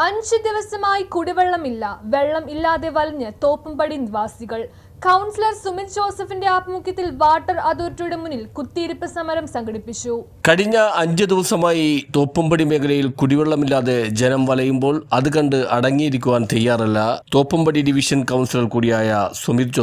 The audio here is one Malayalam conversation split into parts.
5 ദിവസമായി കുടിവെള്ളമില്ല. വെള്ളം ഇല്ലാതെ വലഞ്ഞ് തോപ്പുംപടി നിവാസികൾ. കൗൺസിലർ സുമിത് ജോസഫിന്റെ ആഭിമുഖ്യത്തിൽ വാട്ടർ അതോറിറ്റിയുടെ മുന്നിൽ കുത്തിയിരിപ്പ് സമരം സംഘടിപ്പിച്ചു. കഴിഞ്ഞ 5 ദിവസമായി തോപ്പുംപടി മേഖലയിൽ കുടിവെള്ളമില്ലാതെ ജനം വലയുമ്പോൾ അത് കണ്ട് അടങ്ങിയിരിക്കുവാൻ തയ്യാറല്ല തോപ്പുംപടി ഡിവിഷൻ കൗൺസിലർ കൂടിയായ സുമിത്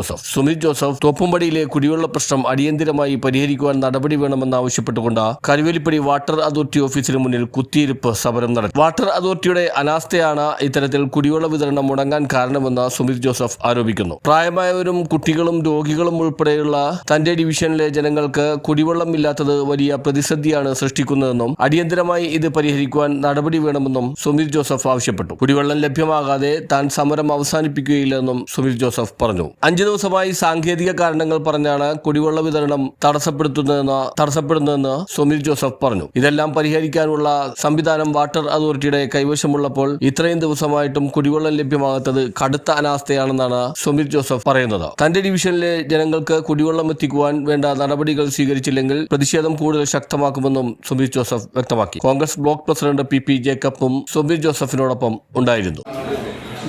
ജോസഫ് തോപ്പുംപടിയിലെ കുടിവെള്ള പ്രശ്നം അടിയന്തരമായി പരിഹരിക്കുവാൻ നടപടി വേണമെന്നാവശ്യപ്പെട്ടുകൊണ്ട് കരുവേലിപ്പടി വാട്ടർ അതോറിറ്റി ഓഫീസിന് മുന്നിൽ കുത്തിയിരിപ്പ് സമരം നടത്തി. വാട്ടർ അതോറിറ്റിയുടെ അനാസ്ഥയാണ് ഇത്തരത്തിൽ കുടിവെള്ള വിതരണം മുടങ്ങാൻ കാരണമെന്ന് സുമിത് ജോസഫ് ആരോപിക്കുന്നു. പ്രായമായവരും കുട്ടികളും രോഗികളും ഉൾപ്പെടെയുള്ള തന്റെ ഡിവിഷനിലെ ജനങ്ങൾക്ക് കുടിവെള്ളമില്ലാത്തത് വലിയ പ്രതിസന്ധിയാണ് സൃഷ്ടിക്കുന്നതെന്നും അടിയന്തരമായി ഇത് പരിഹരിക്കുവാൻ നടപടി വേണമെന്നും സുമിത് ജോസഫ് ആവശ്യപ്പെട്ടു. കുടിവെള്ളം ലഭ്യമാകാതെ താൻ സമരം അവസാനിപ്പിക്കുകയില്ലെന്നും സുമിത് ജോസഫ് പറഞ്ഞു. 5 ദിവസമായി സാങ്കേതിക കാരണങ്ങൾ പറഞ്ഞാണ് കുടിവെള്ള വിതരണം തടസ്സപ്പെടുന്നതെന്ന് സുമിത് ജോസഫ് പറഞ്ഞു. ഇതെല്ലാം പരിഹരിക്കാനുള്ള സംവിധാനം വാട്ടർ അതോറിറ്റിയുടെ കൈവശമുള്ളപ്പോൾ ഇത്രയും ദിവസമായിട്ടും കുടിവെള്ളം ലഭ്യമാകാത്തത് കടുത്ത അനാസ്ഥയാണെന്നാണ് സുമിത് ജോസഫ് പറയുന്നത്. തന്റെ ഡിവിഷനിലെ ജനങ്ങൾക്ക് കുടിവെള്ളം എത്തിക്കുവാൻ വേണ്ട നടപടികൾ സ്വീകരിച്ചില്ലെങ്കിൽ പ്രതിഷേധം കൂടുതൽ ശക്തമാക്കുമെന്നും സുമിത് ജോസഫ് വ്യക്തമാക്കി. കോൺഗ്രസ് ബ്ലോക്ക് പ്രസിഡന്റ് പി ജേക്കബും സുമിത് ജോസഫിനോടൊപ്പം ഉണ്ടായിരുന്നു.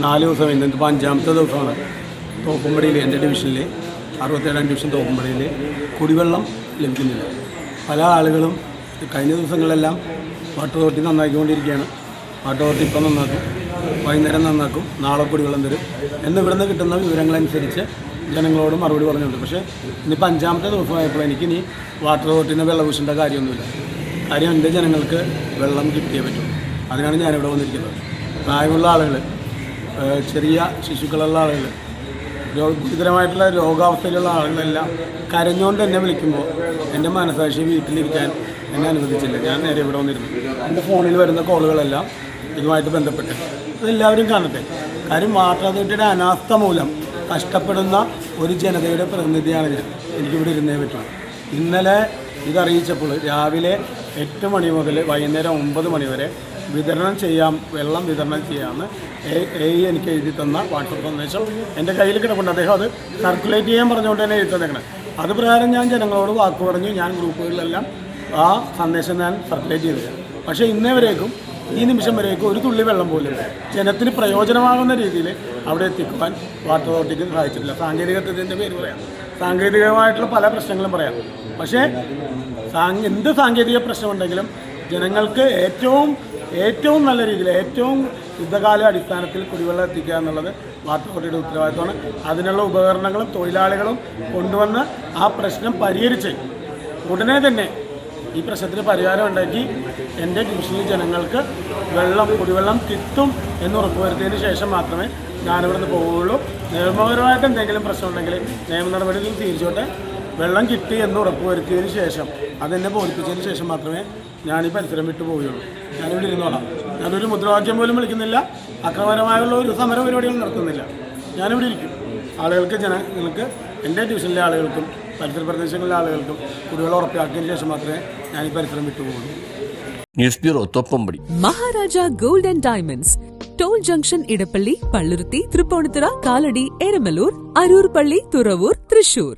4 ദിവസം ഇന്ന് 5ാമത്തെ ദിവസമാണ് തോപ്പുംപടിയിൽ എൻ്റെ ഡിവിഷനിൽ 67ാം ഡിവിഷൻ തോപ്പുംപടിയിൽ കുടിവെള്ളം ലഭിക്കുന്നില്ല. പല ആളുകളും കഴിഞ്ഞ ദിവസങ്ങളെല്ലാം വാട്ടർ അതോറിറ്റി നന്നാക്കിക്കൊണ്ടിരിക്കുകയാണ്. വാട്ടർ അതോറിറ്റി ഇപ്പം നന്നാക്കും, വൈകുന്നേരം നന്നാക്കും, നാളെ കുടിവെള്ളം തരും എന്ന് ഇവിടുന്ന് കിട്ടുന്ന വിവരങ്ങളനുസരിച്ച് ജനങ്ങളോട് മറുപടി പറഞ്ഞുണ്ട്. പക്ഷേ ഇന്നിപ്പോൾ 5ാമത്തെ ദിവസമായപ്പോൾ എനിക്കിനി വാട്ടർ അതോറിറ്റിനെ വെള്ളം പൂശേണ്ട കാര്യമൊന്നുമില്ല. കാര്യം എൻ്റെ ജനങ്ങൾക്ക് വെള്ളം കിട്ടിയേ പറ്റും. അതിനാണ് ഞാനിവിടെ വന്നിരിക്കുന്നത്. പ്രായമുള്ള ആളുകൾ, ചെറിയ ശിശുക്കളുള്ള ആളുകൾ, ഗുരുതരമായിട്ടുള്ള രോഗാവസ്ഥയിലുള്ള ആളുകളെല്ലാം കരഞ്ഞുകൊണ്ട് എന്നെ വിളിക്കുമ്പോൾ എൻ്റെ മനസാക്ഷി വീട്ടിലിരിക്കാൻ എന്നെ അനുവദിച്ചില്ല. ഞാൻ നേരെ ഇവിടെ വന്നിരുന്നു. എൻ്റെ ഫോണിൽ വരുന്ന കോളുകളെല്ലാം ഇതുമായിട്ട് ബന്ധപ്പെട്ട് അതെല്ലാവരും കാണട്ടെ. കാര്യം വാട്ടർ അതോറിറ്റിയുടെ അനാസ്ഥ മൂലം കഷ്ടപ്പെടുന്ന ഒരു ജനതയുടെ പ്രതിനിധിയാണ് ഞാൻ. എനിക്കിവിടെ ഇരുന്നേ പറ്റും. ഇന്നലെ ഇതറിയിച്ചപ്പോൾ രാവിലെ 8 മണി മുതൽ വൈകുന്നേരം 9 മണി വരെ വെള്ളം വിതരണം ചെയ്യാമെന്ന് എനിക്ക് എഴുതി തന്ന വാട്സപ്പ് സന്ദേശം എൻ്റെ കയ്യിൽ കിടപ്പുണ്ട്. അദ്ദേഹം അത് സർക്കുലേറ്റ് ചെയ്യാൻ പറഞ്ഞുകൊണ്ട് തന്നെ എഴുതി തന്നേക്കണം. അത് പ്രകാരം ഞാൻ ജനങ്ങളോട് വാക്ക് പറഞ്ഞു. ഞാൻ ഗ്രൂപ്പുകളിലെല്ലാം ആ സന്ദേശം ഞാൻ സർക്കുലേറ്റ് ചെയ്തില്ല. പക്ഷേ ഇന്നേവരേക്കും ഈ നിമിഷം വരേക്കും ഒരു തുള്ളി വെള്ളം പോലും ജനത്തിന് പ്രയോജനമാകുന്ന രീതിയിൽ അവിടെ എത്തിക്കുവാൻ വാട്ടർ അതോറിറ്റിക്ക് സഹായിച്ചിട്ടില്ല. സാങ്കേതികത്വത്തിൻ്റെ പേര് പറയാം, സാങ്കേതികമായിട്ടുള്ള പല പ്രശ്നങ്ങളും പറയാം. പക്ഷേ എന്ത് സാങ്കേതിക പ്രശ്നമുണ്ടെങ്കിലും ജനങ്ങൾക്ക് ഏറ്റവും നല്ല രീതിയിൽ ഏറ്റവും യുദ്ധകാല അടിസ്ഥാനത്തിൽ കുടിവെള്ളം എത്തിക്കുക എന്നുള്ളത് വാട്ടർ അതോറിറ്റിയുടെ ഉത്തരവാദിത്തമാണ്. അതിനുള്ള ഉപകരണങ്ങളും തൊഴിലാളികളും കൊണ്ടുവന്ന് ആ പ്രശ്നം പരിഹരിച്ച് ഉടനെ തന്നെ ഈ പ്രശ്നത്തിന് പരിഹാരം ഉണ്ടാക്കി എൻ്റെ ഡിവിഷനിൽ ജനങ്ങൾക്ക് കുടിവെള്ളം കിട്ടും എന്ന് ഉറപ്പുവരുത്തിയതിന് ശേഷം മാത്രമേ ഞാനിവിടുന്ന് പോവുകയുള്ളൂ. നിയമപരമായിട്ട് എന്തെങ്കിലും പ്രശ്നമുണ്ടെങ്കിൽ നിയമ നടപടികൾ തീർച്ചയായിട്ടും വെള്ളം കിട്ടി എന്ന് ഉറപ്പുവരുത്തിയതിന് ശേഷം അതെന്നെ ബോധിപ്പിച്ചതിന് ശേഷം മാത്രമേ ഞാൻ ഈ പരിസരം വിട്ടു പോവുകയുള്ളൂ. ഞാനിവിടെ ഇരുന്നോളാം. ഞാനൊരു മുദ്രാവാക്യം പോലും വിളിക്കുന്നില്ല. അക്രമപരമായുള്ള ഒരു സമര പരിപാടികളും നടത്തുന്നില്ല. ഞാനിവിടെ ഇരിക്കും. ജനങ്ങൾക്ക് എൻ്റെ ഡിവിഷനിലെ ആളുകൾക്കും പരിസര പ്രദേശങ്ങളിലെ ആളുകൾക്കും കുടിവെള്ളം ഉറപ്പാക്കിയതിന് ശേഷം മാത്രമേ ഞാൻ ഈ പരിസരം വിട്ടുപോകുള്ളൂ. News bureau Thoppumpady. Maharaja gold and diamonds, toll junction, Edappally, Palluruthy, Tripunithura, Kalady, Eramalloor, Aroor പള്ളി, തുറവൂർ, തൃശൂർ.